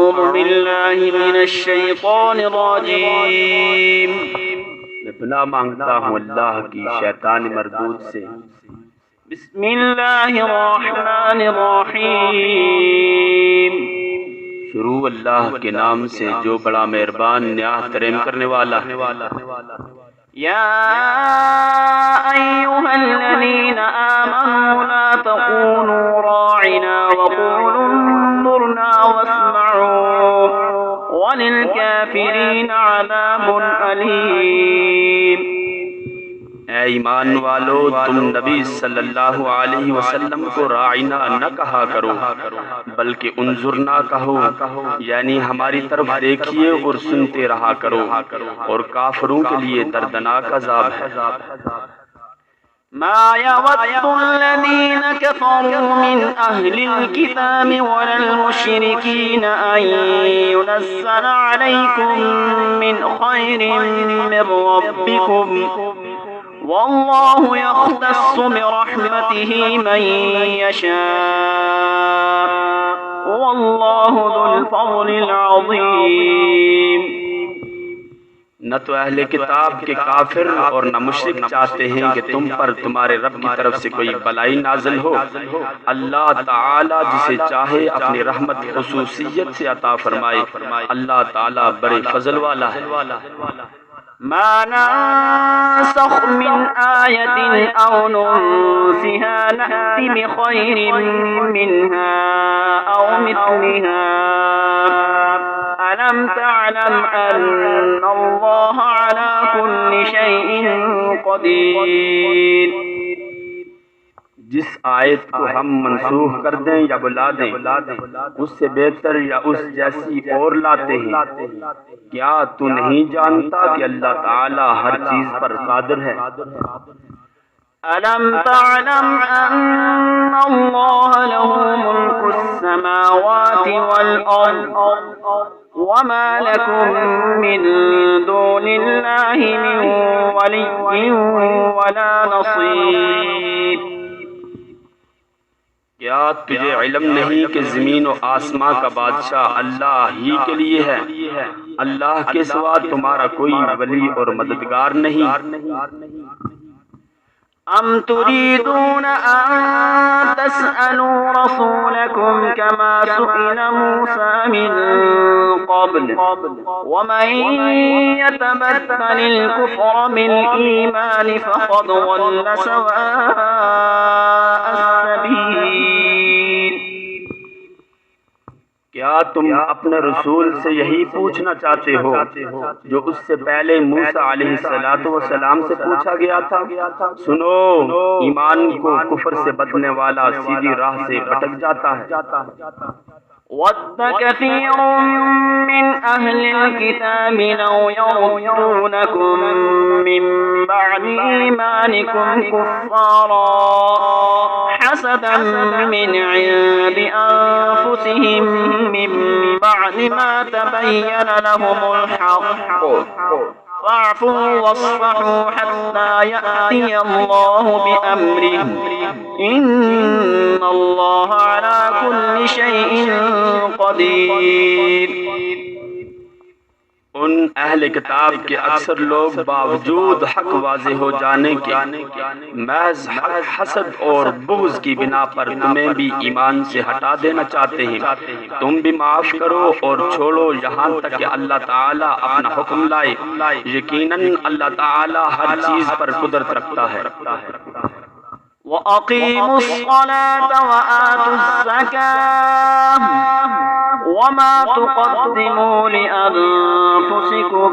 أعوذ بالله من الشيطان الرجيم میں پناہ مانگتا ہوں اللہ کی شیطان مردود سے۔ بسم اللہ الرحمن الرحیم شروع اللہ کے نام سے جو بڑا مہربان نہایت رحم کرنے والا ہے۔ یا ایھا الذین آمنوا لا تقولوا راعنا وقولوا انظرنا واسمعوا وللکافرین عذاب علیم۔ اے ایمان والو، تم نبی صلی اللہ علیہ وسلم کو راعنا نہ کہا کرو بلکہ انظرنا کہو، یعنی ہماری طرف دیکھیے اور سنتے رہا کرو، اور کافروں کے لیے دردناک عذاب ہے۔ ما يود الذين كفروا من أهل الكتاب ولا المشركين أن ينزل عليكم من خير من ربكم والله يختص برحمته من يشاء والله ذو الفضل العظيم۔ نہ تو اہل کتاب کے کافر اور نہ مشرک چاہتے ہیں کہ تم پر تمہارے رب کی طرف سے کوئی بلائی نازل ہو۔ اللہ تعالی جسے چاہے اپنی رحمت خصوصیت سے عطا فرمائے۔ اللہ تعالی بڑے فضل والا ہے۔ ما ننسخ من آية أو ننسها نأت بخير منها أو مثلها ألم تعلم أن الله على كل شيء قدير۔ جس آیت کو ہم منسوخ کر دیں یا بلا دیں اس سے بہتر یا اس جیسی اور لاتے ہیں۔ کیا تو نہیں جانتا کہ اللہ تعالی ہر چیز پر قادر ہے؟ ألم تعلم أن الله له ملك السماوات والأرض وما لكم من دون الله من ولي ولا نصير۔ کیا تجھے علم نہیں کہ زمین و آسماں کا بادشاہ اللہ ہی کے لیے ہے؟ اللہ کے سوا تمہارا کوئی ولی اور مددگار نہیں۔ ام تريدون ان تسألوا رسولكم كما سئل موسى من قبل ومن يتبدل الكفر بالإيمان فقد ضل سواء السبيل۔ کیا تم اپنے رسول سے یہی پوچھنا چاہتے ہو جو اس سے پہلے موسیٰ علیہ السلام سے پوچھا گیا تھا؟ سنو، ایمان کو کفر سے بدلنے والا سیدھی راہ سے بھٹک جاتا ہے۔ وَدَّ كَثِيرٌ مِّنْ أَهْلِ الْكِتَابِ لَوْ يَرُدُّونَكُم مِّن بَعْدِ إِيمَانِكُمْ كُفَّارًا حَسَدًا مِّنْ عِندِ أَنفُسِهِم مِّن بَعْدِ مَا تَبَيَّنَ لَهُمُ الْحَقُّ فاعفوا واصفحوا حتى يأتي الله بأمره إن الله على كل شيء قدير۔ ان اہل کتاب کے اکثر لوگ باوجود حق واضح ہو جانے کے محض حسد اور بغض کی بنا پر تمہیں بھی ایمان سے ہٹا دینا چاہتے ہیں۔ تم بھی معاف کرو اور چھوڑو یہاں تک کہ اللہ تعالی اپنا حکم لائے۔ یقیناً اللہ تعالی ہر چیز پر قدرت رکھتا ہے۔ وَأَقِيمُوا الصَّلَاةَ وَآتُوا الزَّكَاةَ وَمَا تُقَدِّمُوا لِأَنفُسِكُم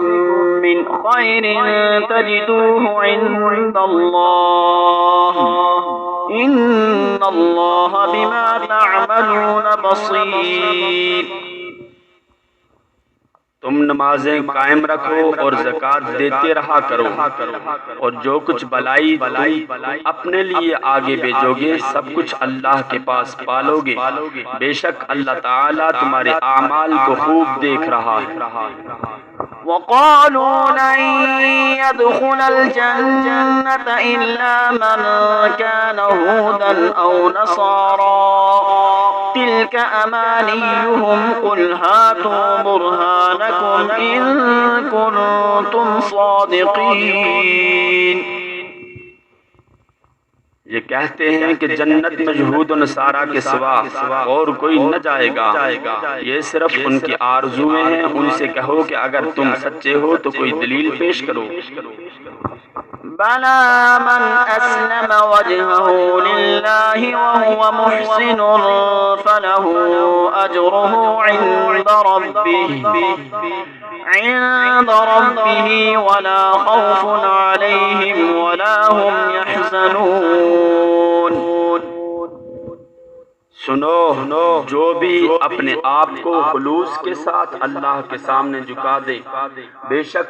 مِّنْ خَيْرٍ تَجِدُوهُ عِندَ اللَّهِ إِنَّ اللَّهَ بِمَا تَعْمَلُونَ بَصِيرٌ۔ تم نمازیں قائم رکھو اور زکوٰۃ دیتے رہا کرو، اور جو کچھ بلائی تم اپنے لیے آگے بھیجو گے سب کچھ اللہ کے پاس پالو گے۔ بے شک اللہ تعالیٰ تمہارے اعمال کو خوب دیکھ رہا ہے۔ وقالوا لن يدخل الجنة إلا من كان هودا أو نصارى تلك تلك أمانيهم قل هاتوا برهانكم إن كنتم صادقين. یہ کہتے ہیں کہ جنت میں یہود و نصارہ کے سوا اور کوئی نہ جائے گا، یہ صرف ان کی آرزویں ہیں. ان سے کہو کہ اگر تم سچے ہو تو کوئی دلیل پیش کرو. بلى من أسلم وجهه لله وهو محسن فله أجره عند ربه ولا خوف عليهم ولا هم يحزنون. سنو، جو بھی اپنے آپ کو خلوص کے ساتھ اللہ کے سامنے جھکا دے، بے شک